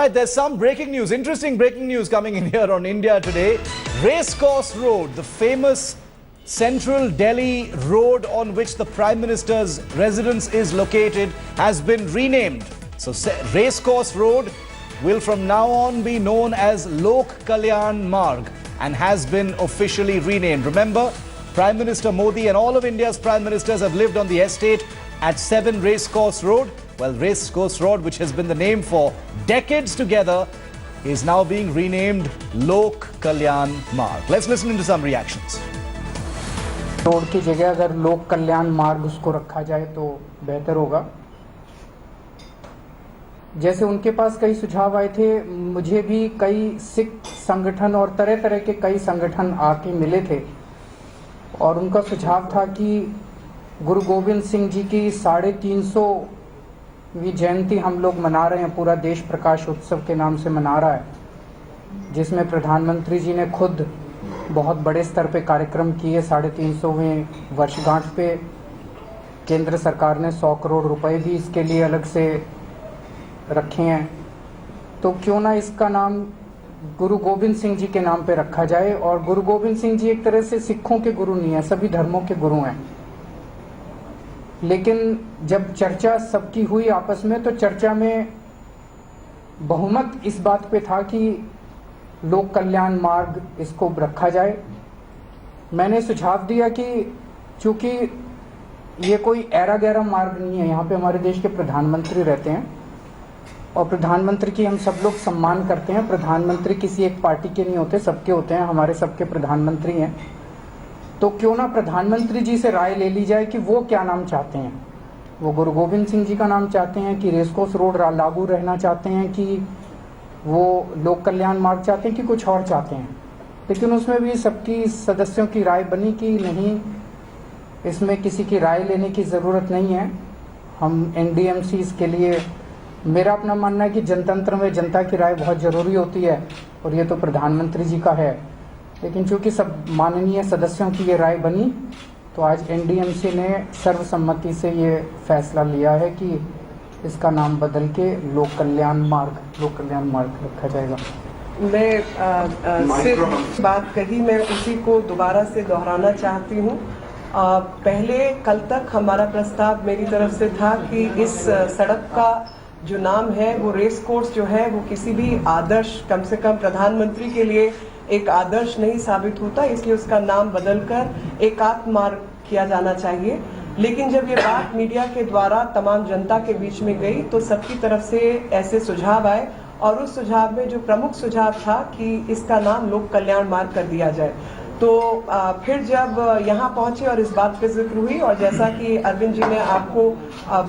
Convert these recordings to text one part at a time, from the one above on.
right, there's some breaking news, interesting breaking news coming in here on India Today. Racecourse Road, the famous central Delhi road on which the Prime Minister's residence is located, has been renamed. So Racecourse Road will from now on be known as Lok Kalyan Marg and has been officially renamed. Remember, Prime Minister Modi and all of India's Prime Ministers have lived on the estate at 7 Racecourse Road. Well, Racecourse Road, which has been the name for decades together, is now being renamed Lok Kalyan Marg. Let's listen into some reactions. Road की जगह अगर लोक कल्याण मार्ग उसको रखा जाए तो बेहतर होगा। जैसे उनके पास कई सुझाव आए थे, मुझे भी कई सिख संगठन और तरह तरह के कई संगठन आके मिले थे और उनका सुझाव था कि गुरु गोविंद सिंह जी की 350वीं जयंती हम लोग मना रहे हैं, पूरा देश प्रकाश उत्सव के नाम से मना रहा है, जिसमें प्रधानमंत्री जी ने खुद बहुत बड़े स्तर पे कार्यक्रम किए। 350वें वर्षगांठ पे केंद्र सरकार ने 100 करोड़ रुपए भी इसके लिए अलग से रखे हैं। तो क्यों ना इसका नाम गुरु गोविंद सिंह जी के नाम पे रखा जाए। और गुरु गोविंद सिंह जी एक तरह से सिखों के गुरु नहीं है, सभी धर्मों के गुरु हैं। लेकिन जब चर्चा सबकी हुई आपस में, तो चर्चा में बहुमत इस बात पे था कि लोक कल्याण मार्ग इसको रखा जाए। मैंने सुझाव दिया कि चूंकि ये कोई ऐरा गैरा मार्ग नहीं है, यहाँ पे हमारे देश के प्रधानमंत्री रहते हैं और प्रधानमंत्री की हम सब लोग सम्मान करते हैं। प्रधानमंत्री किसी एक पार्टी के नहीं होते, सबके होते हैं, हमारे सबके प्रधानमंत्री हैं। तो क्यों ना प्रधानमंत्री जी से राय ले ली जाए कि वो क्या नाम चाहते हैं। वो गुरु गोविंद सिंह जी का नाम चाहते हैं कि रेसकोर्स रोड लागू रहना चाहते हैं, कि वो लोक कल्याण मार्ग चाहते हैं, कि कुछ और चाहते हैं। लेकिन उसमें भी सबकी सदस्यों की राय बनी कि नहीं, इसमें किसी की राय लेने की ज़रूरत नहीं है। हम एनडीएमसी इसके लिए, मेरा अपना मानना है कि जनतंत्र में जनता की राय बहुत ज़रूरी होती है और ये तो प्रधानमंत्री जी का है। लेकिन चूंकि सब माननीय सदस्यों की ये राय बनी, तो आज एनडीएमसी ने सर्वसम्मति से ये फैसला लिया है कि इसका नाम बदल के लोक कल्याण मार्ग रखा जाएगा। मैं सिर्फ बात कही, मैं उसी को दोबारा से दोहराना चाहती हूँ। पहले कल तक हमारा प्रस्ताव मेरी तरफ से था कि इस सड़क का जो नाम है वो रेस कोर्स जो है वो किसी भी आदर्श, कम से कम प्रधानमंत्री के लिए एक आदर्श नहीं साबित होता, इसलिए उसका नाम बदलकर एकात्म मार्ग किया जाना चाहिए। लेकिन जब ये बात मीडिया के द्वारा तमाम जनता के बीच में गई तो सबकी तरफ से ऐसे सुझाव आए और उस सुझाव में जो प्रमुख सुझाव था कि इसका नाम लोक कल्याण मार्ग कर दिया जाए। तो फिर जब यहाँ पहुंचे और इस बात पे जिक्र हुई और जैसा कि अरविंद जी ने आपको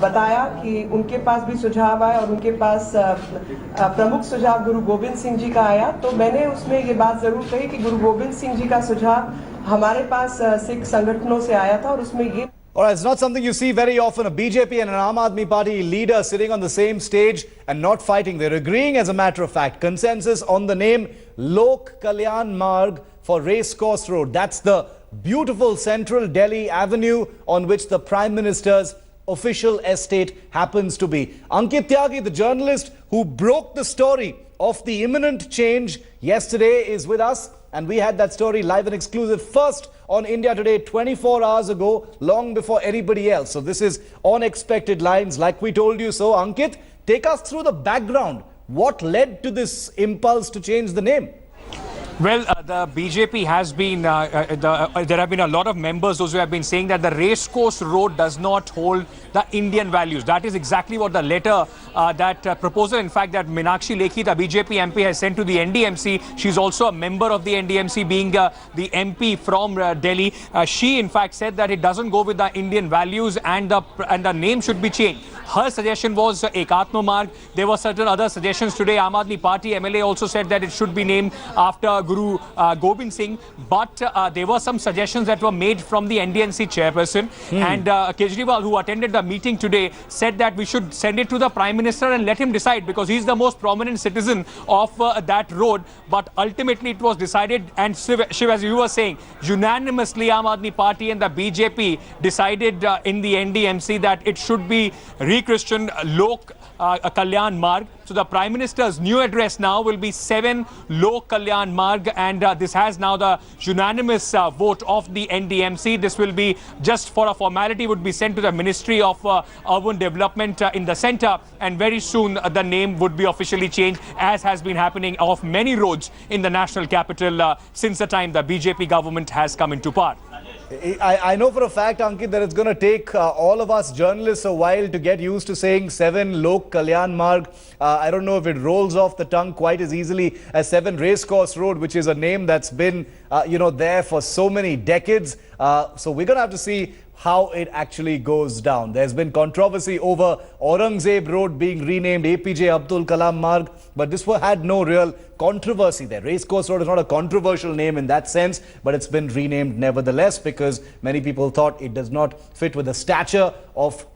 बताया कि उनके पास भी सुझाव आया और उनके पास प्रमुख सुझाव गुरु गोविंद सिंह जी का आया, तो मैंने उसमें ये बात जरूर कही कि गुरु गोविंद सिंह जी का सुझाव हमारे पास सिख संगठनों से आया था और उसमें ये It's not something you see very often, a BJP and an Aam Aadmi Party leader sitting on the same stage and not fighting. They're agreeing, as a matter of fact. Consensus on the name Lok Kalyan Marg for Racecourse Road. That's the beautiful central Delhi avenue on which the Prime Minister's official estate happens to be. Ankit Tyagi, the journalist who broke the story of the imminent change yesterday, is with us. And we had that story live and exclusive first on India Today 24 hours ago, long before anybody else. So this is on expected lines, like we told you. So Ankit, take us through the background. What led to this impulse to change the name? Well, the BJP has been, there have been a lot of members, those who have been saying that the racecourse road does not hold the Indian values. That is exactly what the letter, that proposal, in fact, that Meenakshi Lekhi, the BJP MP, has sent to the NDMC. She's also a member of the NDMC, being the MP from Delhi. She, in fact, said that it doesn't go with the Indian values and the name should be changed. Her suggestion was Ekatma Marg. There were certain other suggestions today. Aam Aadmi Party MLA also said that it should be named after Guru Gobind Singh. But there were some suggestions that were made from the NDMC chairperson. And Kejriwal, who attended the meeting today, said that we should send it to the Prime Minister and let him decide, because he's the most prominent citizen of that road. But ultimately it was decided, and Shiv, as you were saying, unanimously Aam Aadmi Party and the BJP decided in the NDMC that it should be re-christened Lok Kalyan Marg. So the Prime Minister's new address now will be 7 Lok Kalyan Marg, and this has now the unanimous vote of the NDMC. This will be just for a formality, would be sent to the Ministry of Urban Development in the centre, and very soon the name would be officially changed, as has been happening of many roads in the national capital since the time the BJP government has come into power. I know for a fact, Ankit, that it's going to take all of us journalists a while to get used to saying 7 Lok Kalyan Marg. I don't know if it rolls off the tongue quite as easily as 7 Racecourse Road, which is a name that's been, there for so many decades. So we're going to have to see how it actually goes down. There's been controversy over Aurangzeb Road being renamed APJ Abdul Kalam Marg, but this had no real controversy there. Racecourse Road is not a controversial name in that sense, but it's been renamed nevertheless because many people thought it does not fit with the stature of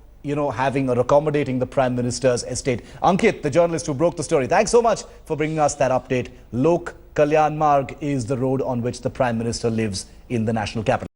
having or accommodating the Prime Minister's estate. Ankit, the journalist who broke the story, thanks so much for bringing us that update. Lok Kalyan Marg is the road on which the Prime Minister lives in the national capital.